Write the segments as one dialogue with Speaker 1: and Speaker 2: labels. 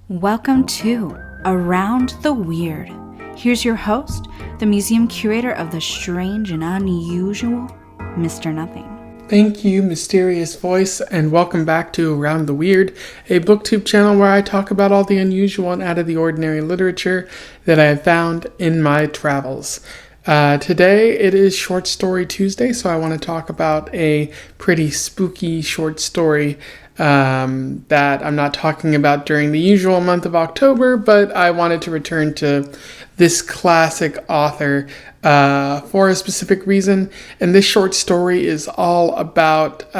Speaker 1: Welcome to Around the Weird. Here's your host, the museum curator of the strange and unusual, Mr. Nothing.
Speaker 2: Thank you, mysterious voice, and welcome back to Around the Weird, a booktube channel where I talk about all the unusual and out of the ordinary literature that I have found in my travels. Today it is Short Story Tuesday, so I want to talk about a pretty spooky short story that I'm not talking about during the usual month of October, but I wanted to return to this classic author for a specific reason. And this short story is all about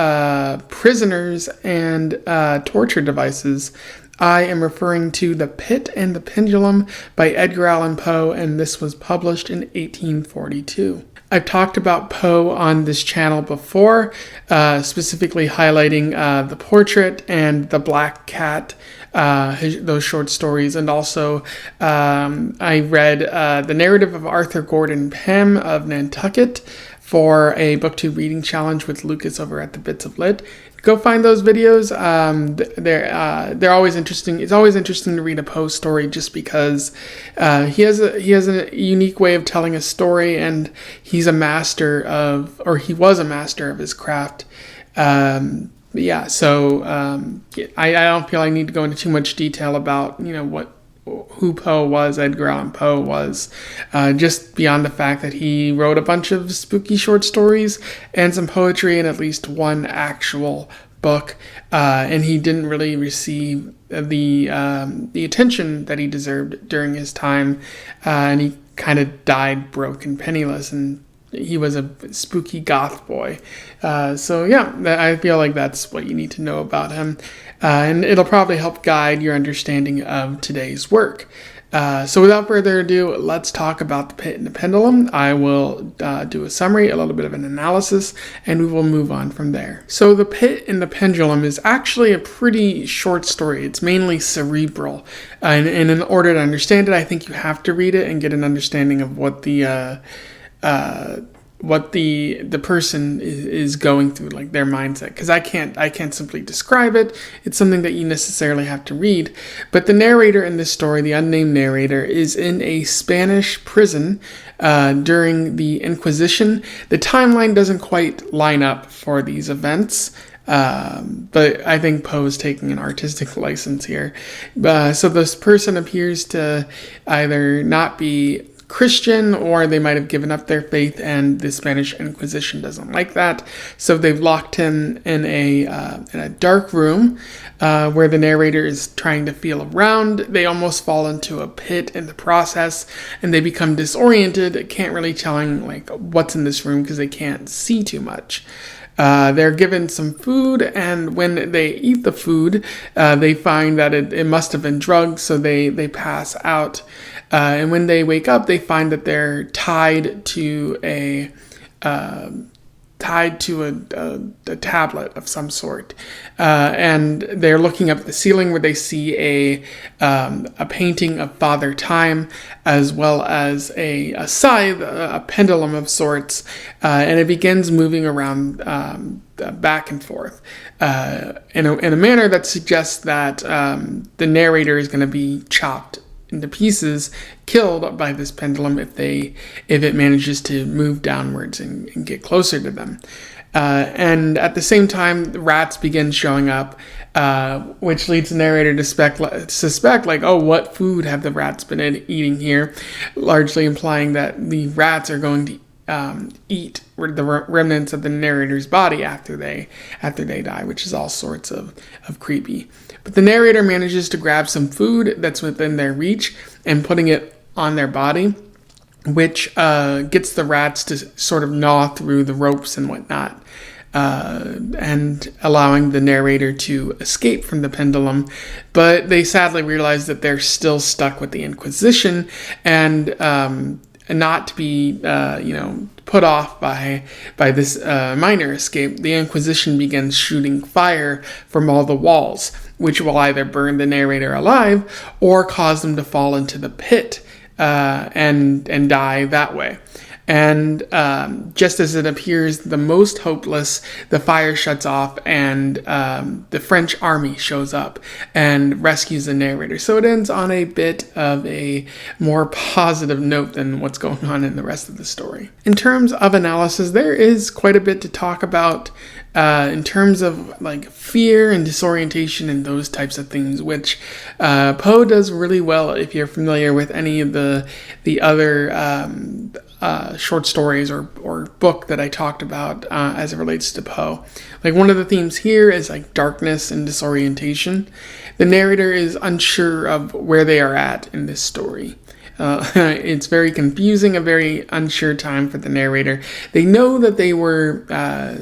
Speaker 2: prisoners and torture devices. I am referring to The Pit and the Pendulum by Edgar Allan Poe, and this was published in 1842. I've talked about Poe on this channel before, specifically highlighting The Portrait and The Black Cat, those short stories, and also I read the narrative of Arthur Gordon Pym of Nantucket for a booktube reading challenge with Lucas over at the Bits of Lit. Go find those videos. They're always interesting. It's always interesting to read a Poe story just because he has a unique way of telling a story, and he was a master of his craft. I don't feel I need to go into too much detail about who Poe was, Edgar Allan Poe was, just beyond the fact that he wrote a bunch of spooky short stories and some poetry and at least one actual book, and he didn't really receive the attention that he deserved during his time, and he kind of died broke and penniless, and he was a spooky goth boy. I feel like that's what you need to know about him. And it'll probably help guide your understanding of today's work. So without further ado, let's talk about The Pit and the Pendulum. I will do a summary, a little bit of an analysis, and we will move on from there. So The Pit and the Pendulum is actually a pretty short story. It's mainly cerebral. And in order to understand it, I think you have to read it and get an understanding of what the person is going through, like their mindset, because I can't simply describe it. It's something that you necessarily have to read. But the narrator in this story, the unnamed narrator, is in a Spanish prison during the Inquisition. The timeline doesn't quite line up for these events, but I think Poe is taking an artistic license here. So this person appears to either not be Christian, or they might have given up their faith, and the Spanish Inquisition doesn't like that. So they've locked him in a dark room where the narrator is trying to feel around. They almost fall into a pit in the process, and they become disoriented, can't really tell what's in this room because they can't see too much. They're given some food, and when they eat the food, they find that it must have been drugs, so they pass out. And when they wake up, they find that they're tied to a tablet of some sort, and they're looking up at the ceiling where they see a painting of Father Time, as well as a scythe, a pendulum of sorts, and it begins moving around back and forth in a manner that suggests that the narrator is going to be chopped into pieces, killed by this pendulum if it manages to move downwards and get closer to them. And at the same time, the rats begin showing up, which leads the narrator to suspect, what food have the rats been eating here, largely implying that the rats are going to eat the remnants of the narrator's body after they die, which is all sorts of creepy. But the narrator manages to grab some food that's within their reach and putting it on their body, which gets the rats to sort of gnaw through the ropes and whatnot, and allowing the narrator to escape from the pendulum. But they sadly realize that they're still stuck with the Inquisition, and not to be put off by this minor escape, the Inquisition begins shooting fire from all the walls, which will either burn the narrator alive or cause them to fall into the pit and die that way. And just as it appears the most hopeless, the fire shuts off, and the French army shows up and rescues the narrator. So it ends on a bit of a more positive note than what's going on in the rest of the story. In terms of analysis, there is quite a bit to talk about in terms of like fear and disorientation and those types of things, which Poe does really well if you're familiar with any of the other short stories or book that I talked about as it relates to Poe. Like one of the themes here is like darkness and disorientation. The narrator is unsure of where they are at in this story. It's very confusing, a very unsure time for the narrator. They know that they were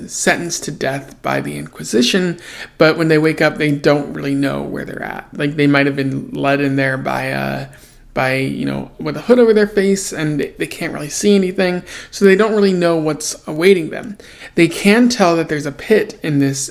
Speaker 2: sentenced to death by the Inquisition, but when they wake up, they don't really know where they're at. Like they might have been led in there by with a hood over their face, and they can't really see anything, so they don't really know what's awaiting them. They can tell that there's a pit in this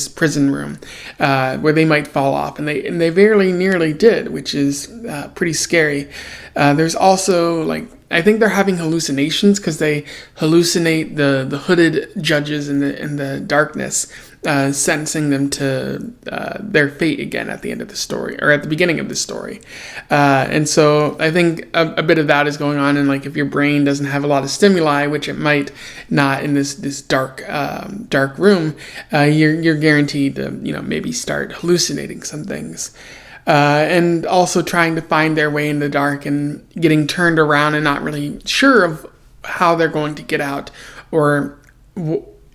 Speaker 2: prison room where they might fall off, and they very nearly did, which is pretty scary. There's also I think they're having hallucinations because they hallucinate the hooded judges in the darkness, sentencing them to their fate again at the end of the story, or at the beginning of the story. And so I think a bit of that is going on, and like if your brain doesn't have a lot of stimuli, which it might not in this dark room, you're guaranteed to maybe start hallucinating some things. And also trying to find their way in the dark and getting turned around and not really sure of how they're going to get out, or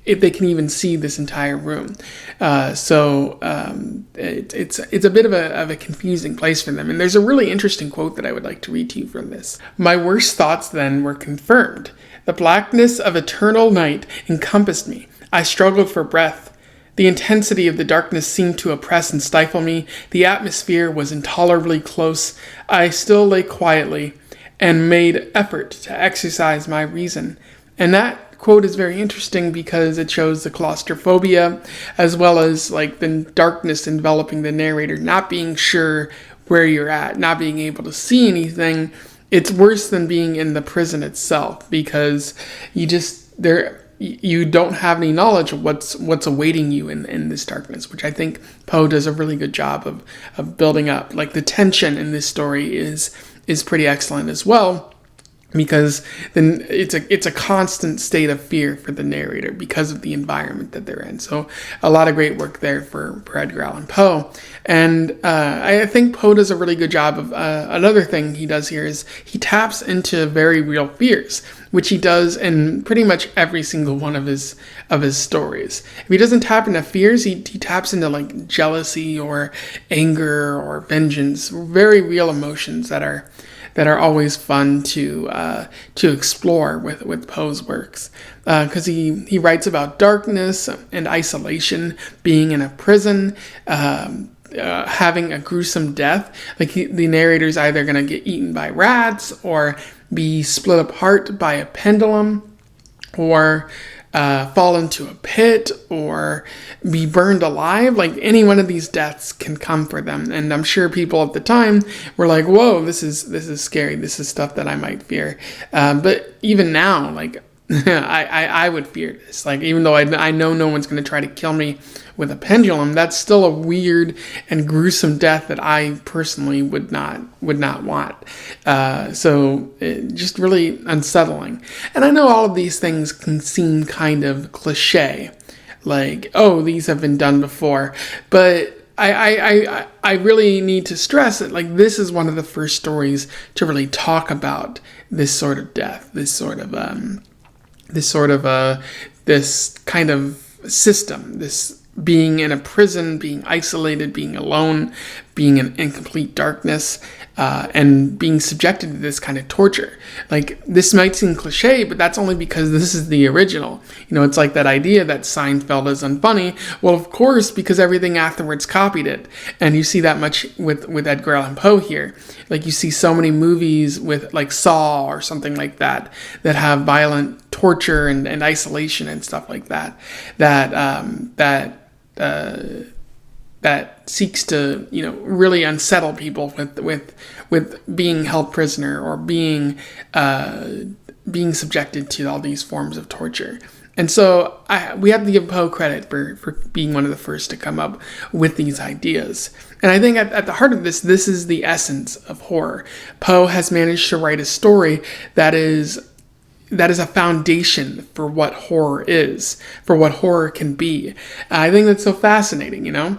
Speaker 2: if they can even see this entire room. It's a bit of a confusing place for them. And there's a really interesting quote that I would like to read to you from this. "My worst thoughts then were confirmed. The blackness of eternal night encompassed me. I struggled for breath. The intensity of the darkness seemed to oppress and stifle me. The atmosphere was intolerably close. I still lay quietly and made effort to exercise my reason." And that quote is very interesting because it shows the claustrophobia, as well as like the darkness enveloping the narrator, not being sure where you're at, not being able to see anything. It's worse than being in the prison itself, because you don't have any knowledge of what's awaiting you in this darkness, which I think Poe does a really good job of building up. Like the tension in this story is pretty excellent as well, because then it's a constant state of fear for the narrator because of the environment that they're in. So a lot of great work there for Edgar Allan Poe. And I think Poe does a really good job of another thing he does here is he taps into very real fears, which he does in pretty much every single one of his stories. If he doesn't tap into fears, he taps into like jealousy or anger or vengeance, very real emotions that are always fun to explore with Poe's works, because he writes about darkness and isolation, being in a prison, having a gruesome death. Like the narrator's either going to get eaten by rats, or be split apart by a pendulum, or fall into a pit, or be burned alive. Like any one of these deaths can come for them, and I'm sure people at the time were like, "Whoa, this is scary. This is stuff that I might fear." But even now, like I would fear this. Like even though I know no one's going to try to kill me with a pendulum, that's still a weird and gruesome death that I personally would not want. So just really unsettling. And I know all of these things can seem kind of cliche, like, oh, these have been done before, but I really need to stress that like this is one of the first stories to really talk about this sort of death, this kind of system, this being in a prison, being isolated, being alone, being in complete darkness, and being subjected to this kind of torture. Like, this might seem cliche, but that's only because this is the original. It's like that idea that Seinfeld is unfunny. Well, of course, because everything afterwards copied it. And you see that much with Edgar Allan Poe here. Like, you see so many movies with, like, Saw or something like that have violent torture and isolation and stuff like that, that seeks to really unsettle people with being held prisoner, or being being subjected to all these forms of torture. And so we have to give Poe credit for being one of the first to come up with these ideas. And I think at the heart of this is the essence of horror. Poe has managed to write a story that is a foundation for what horror is, for what horror can be. I think that's so fascinating, you know?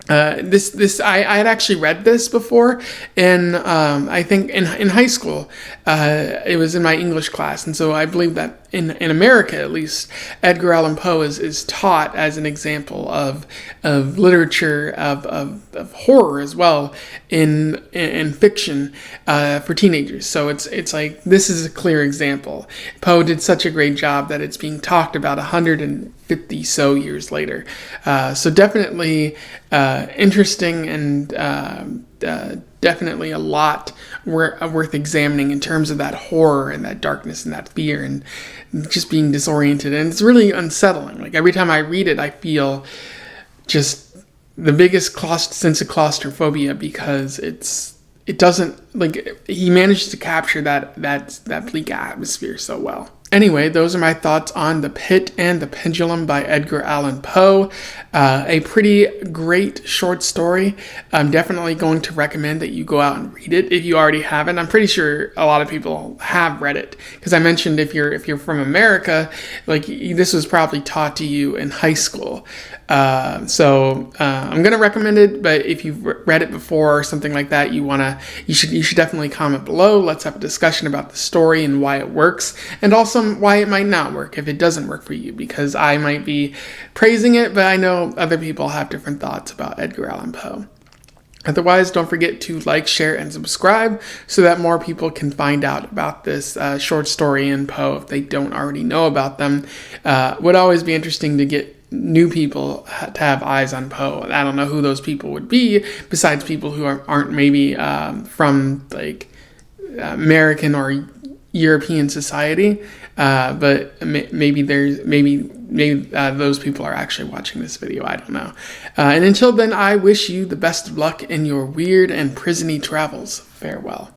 Speaker 2: I had actually read this before I think in high school. It was in my English class, and so I believe that in America at least, Edgar Allan Poe is taught as an example of literature of horror as well in fiction for teenagers. So it's like this is a clear example. Poe did such a great job that it's being talked about 150 so years later. So definitely interesting and definitely a lot worth examining in terms of that horror and that darkness and that fear and just being disoriented. And it's really unsettling. Like every time I read it, I feel just the biggest sense of claustrophobia because it doesn't, like, he managed to capture that bleak atmosphere so well. Anyway, those are my thoughts on The Pit and the Pendulum by Edgar Allan Poe. A pretty great short story. I'm definitely going to recommend that you go out and read it if you already haven't. I'm pretty sure a lot of people have read it because I mentioned if you're from America, like this was probably taught to you in high school. So I'm gonna recommend it, but if you've read it before or something like that, you should definitely comment below. Let's have a discussion about the story and why it works, and also why it might not work if it doesn't work for you, because I might be praising it, but I know other people have different thoughts about Edgar Allan Poe. Otherwise, don't forget to like, share, and subscribe so that more people can find out about this short story in Poe if they don't already know about them. Would always be interesting to get new people to have eyes on Poe. I don't know who those people would be besides people who aren't maybe from like American or European society, but maybe those people are actually watching this video. I don't know. And until then, I wish you the best of luck in your weird and prisony travels. Farewell.